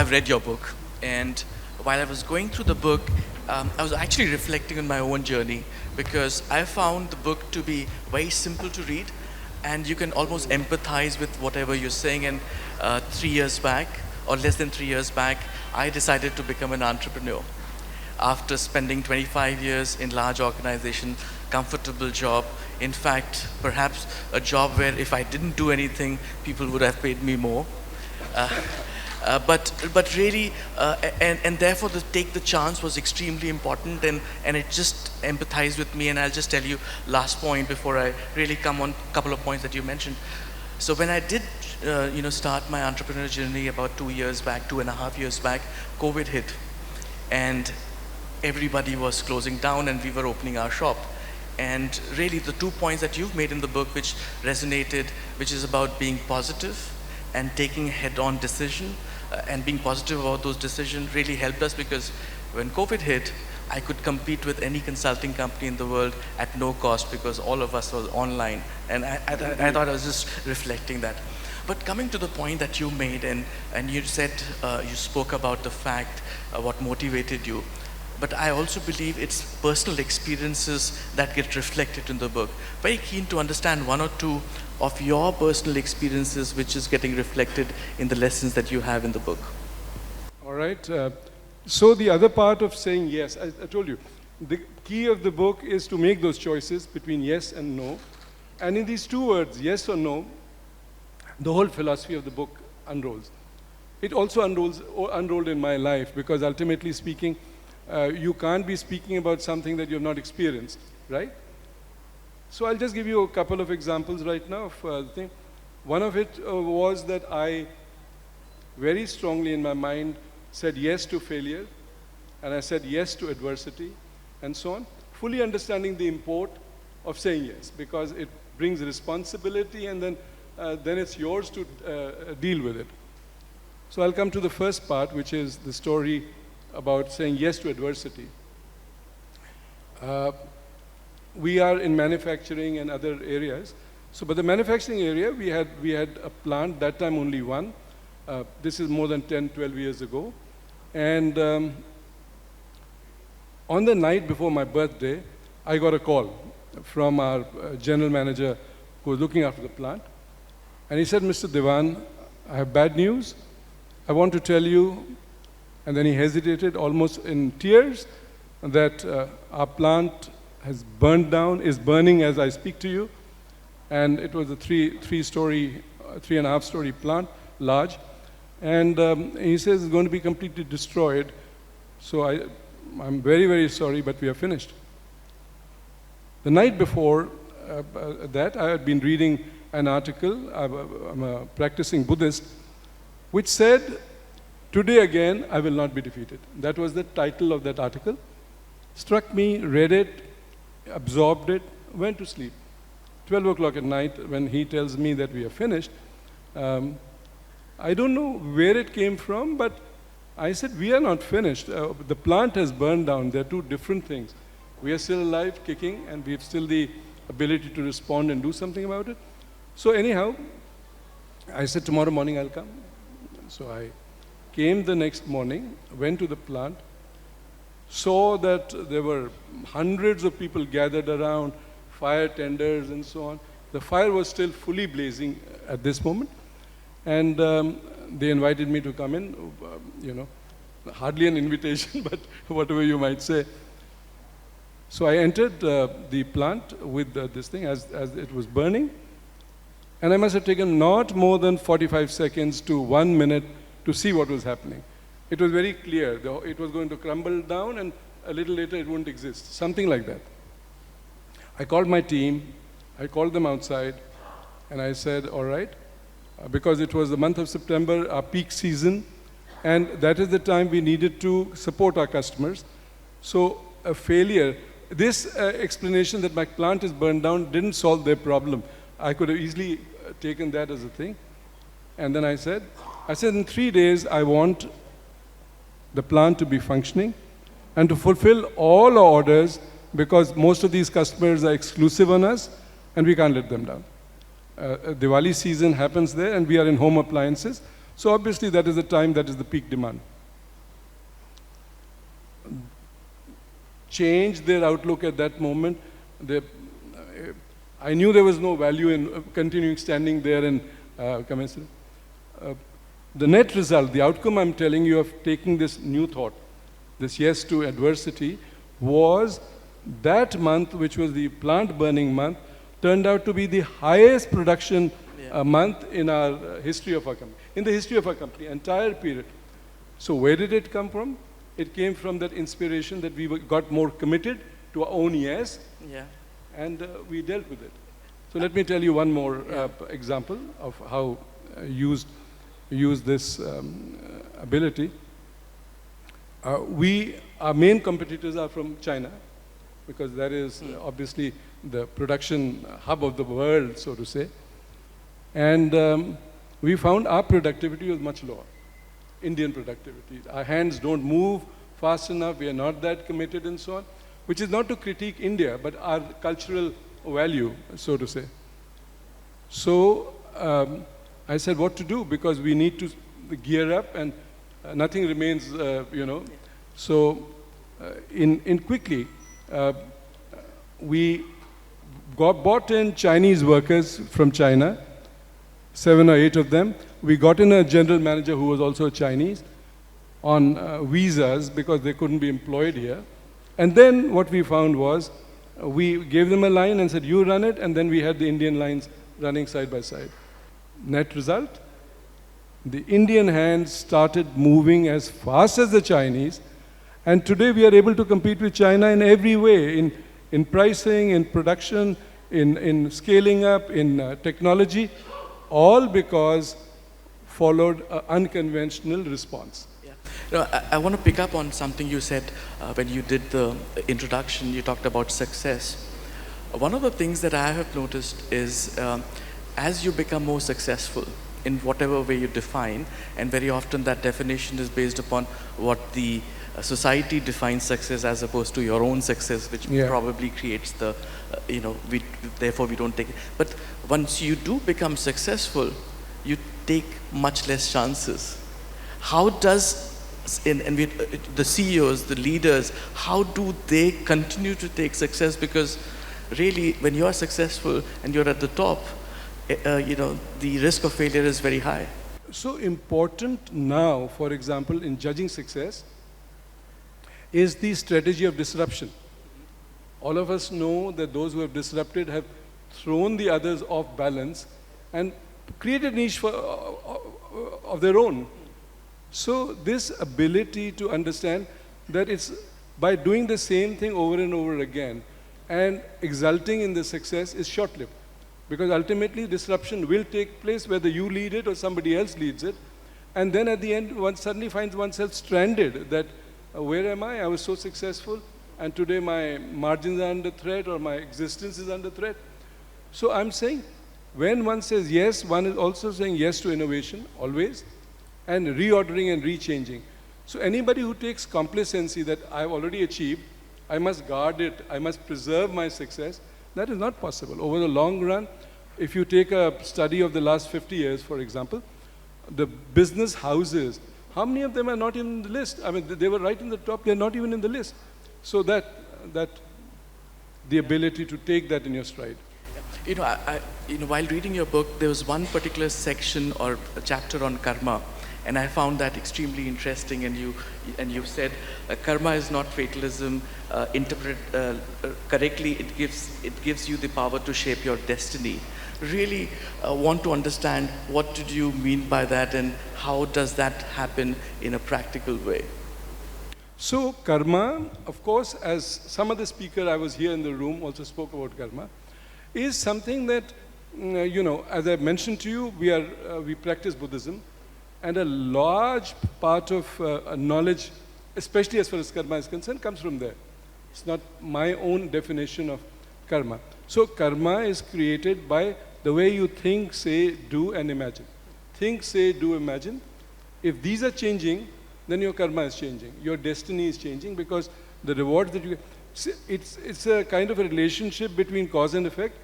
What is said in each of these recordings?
I've read your book, and while I was going through the book, I was actually reflecting on my own journey because I found the book to be very simple to read, and you can almost empathize with whatever you're saying. And 3 years back, or less than 3 years back, I decided to become an entrepreneur. After spending 25 years in large organization, comfortable job, in fact, perhaps a job where if I didn't do anything, people would have paid me more. Uh, but really, and therefore take the chance was extremely important, and it just empathized with me. And I'll just tell you last point before I really come on a couple of points that you mentioned. So when I did, start my entrepreneurial journey about 2 years back, 2.5 years back, COVID hit, and everybody was closing down, and we were opening our shop. And really, the 2 points that you've made in the book, which resonated, which is about being positive and taking a head-on decision, and being positive about those decisions, really helped us because when COVID hit, I could compete with any consulting company in the world at no cost because all of us were online. And I thought I was just reflecting that. But coming to the point that you made, and you said, you spoke about the fact, what motivated you. But I also believe it's personal experiences that get reflected in the book. Very keen to understand one or two of your personal experiences which is getting reflected in the lessons that you have in the book. All right. So the other part of saying yes, I told you, the key of the book is to make those choices between yes and no. And in these 2 words, yes or no, the whole philosophy of the book unrolls. It also unrolled in my life because ultimately speaking, you can't be speaking about something that you have not experienced, right? So I'll just give you a couple of examples right now of the thing. One of it was that I very strongly in my mind said yes to failure, and I said yes to adversity, and so on, fully understanding the import of saying yes, because it brings responsibility, and then it's yours to deal with it. So I'll come to the first part, which is the story about saying yes to adversity. We are in manufacturing and other areas. So, but the manufacturing area, we had a plant, that time only one. This is more than 10, 12 years ago. And on the night before my birthday, I got a call from our general manager who was looking after the plant. And he said, Mr. Dewan, I have bad news. I want to tell you, and then he hesitated almost in tears, that our plant has burned down, is burning as I speak to you. And it was a 3.5-story plant, large. And he says it's going to be completely destroyed. So I'm very, very sorry, but we are finished. The night before that, I had been reading an article, I'm a practicing Buddhist, which said, today again, I will not be defeated. That was the title of that article. Struck me, read it, absorbed it, went to sleep. 12 o'clock at night, when he tells me that we are finished, I don't know where it came from, but I said, we are not finished. The plant has burned down. They're two different things. We are still alive, kicking, and we have still the ability to respond and do something about it. So anyhow, I said, tomorrow morning I'll come. So I came the next morning, went to the plant, saw that there were hundreds of people gathered around, fire tenders and so on. The fire was still fully blazing at this moment. And they invited me to come in, hardly an invitation, but whatever you might say. So I entered the plant with this thing as it was burning. And I must have taken not more than 45 seconds to 1 minute to see what was happening. It was very clear. It was going to crumble down, and a little later it wouldn't exist. Something like that. I called my team. I called them outside. And I said, all right. Because it was the month of September, our peak season. And that is the time we needed to support our customers. So a failure, this explanation that my plant is burned down didn't solve their problem. I could have easily taken that as a thing. And then I said, in 3 days, I want the plant to be functioning and to fulfill all our orders, because most of these customers are exclusive on us and we can't let them down. Diwali season happens there and we are in home appliances. So obviously that is the time, that is the peak demand. Changed their outlook at that moment. I knew there was no value in continuing standing there and commencing. The net result, the outcome I'm telling you of taking this new thought, this yes to adversity, was that month, which was the plant burning month, turned out to be the highest production month in our history of our company, in the history of our company, entire period. So where did it come from? It came from that inspiration that we got more committed to our own yes, and we dealt with it. So let me tell you one more example of how use this ability. Our main competitors are from China, because that is obviously the production hub of the world, so to say. And we found our productivity was much lower. Indian productivity. Our hands don't move fast enough, we are not that committed and so on, which is not to critique India, but our cultural value, so to say. So I said what to do, because we need to gear up and nothing remains, you know. So in quickly, we bought in Chinese workers from China, 7 or 8 of them. We got in a general manager who was also a Chinese on visas because they couldn't be employed here. And then what we found was we gave them a line and said, you run it, and then we had the Indian lines running side by side. Net result, the Indian hands started moving as fast as the Chinese, and today we are able to compete with China in every way, in pricing, in production, in scaling up, in technology, all because followed an unconventional response. You know, I want to pick up on something you said when you did the introduction. You talked about success. One of the things that I have noticed is as you become more successful in whatever way you define, and very often that definition is based upon what the society defines success as opposed to your own success, which probably creates the, you know, therefore we don't take it. But once you do become successful, you take much less chances. How does, the CEOs, the leaders, how do they continue to take success? Because really, when you are successful and you're at the top, you know, the risk of failure is very high. So important now, for example, in judging success, is the strategy of disruption. All of us know that those who have disrupted have thrown the others off balance and created a niche of their own. So this ability to understand that it's by doing the same thing over and over again and exulting in the success is short-lived. Because ultimately disruption will take place whether you lead it or somebody else leads it. And then at the end, one suddenly finds oneself stranded that where am I? I was so successful and today my margins are under threat or my existence is under threat. So I'm saying when one says yes, one is also saying yes to innovation, always, and reordering and rechanging. So anybody who takes complacency that I've already achieved, I must guard it, I must preserve my success, that is not possible. Over the long run, if you take a study of the last 50 years, for example, the business houses, how many of them are not in the list? I mean, they were right in the top, they're not even in the list. So that the ability to take that in your stride. You know, while reading your book, there was one particular section or a chapter on karma, and I found that extremely interesting. And you said karma is not fatalism. Interpret correctly, it gives you the power to shape your destiny. Really want to understand what did you mean by that, and how does that happen in a practical way? So karma, of course, as some other speaker I was here in the room also spoke about karma, is something that, you know, as I mentioned to you, we practice Buddhism, and a large part of knowledge, especially as far as karma is concerned, comes from there. It's not my own definition of karma. So karma is created by the way you think, say, do, and imagine. Think, say, do, imagine. If these are changing, then your karma is changing. Your destiny is changing because the rewards that you get, it's a kind of a relationship between cause and effect.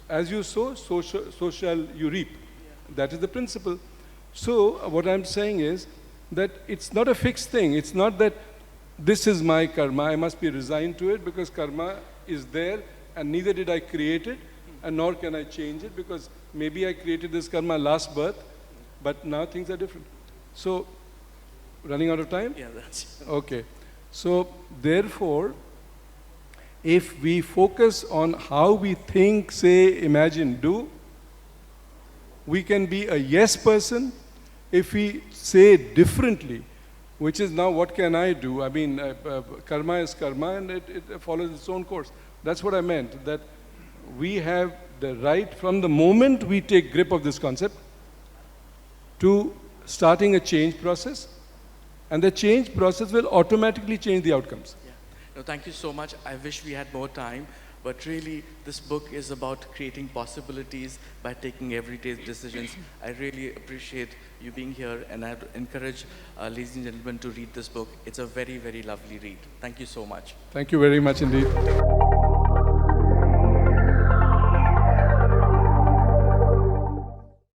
As you sow, so shall you reap. That is the principle. So what I'm saying is that it's not a fixed thing. It's not that this is my karma, I must be resigned to it because karma is there and neither did I create it and nor can I change it because maybe I created this karma last birth, but now things are different. So, running out of time? Yeah, that's Okay. So, therefore, if we focus on how we think, say, imagine, do, we can be a yes person. If we say differently, which is now what can I do? I mean, karma is karma and it follows its own course. That's what I meant, that we have the right from the moment we take grip of this concept to starting a change process, and the change process will automatically change the outcomes. Yeah. No, thank you so much. I wish we had more time, but really this book is about creating possibilities by taking everyday decisions. I really appreciate you being here, and I encourage ladies and gentlemen to read this book. It's a very, very lovely read. Thank you so much. Thank you very much indeed.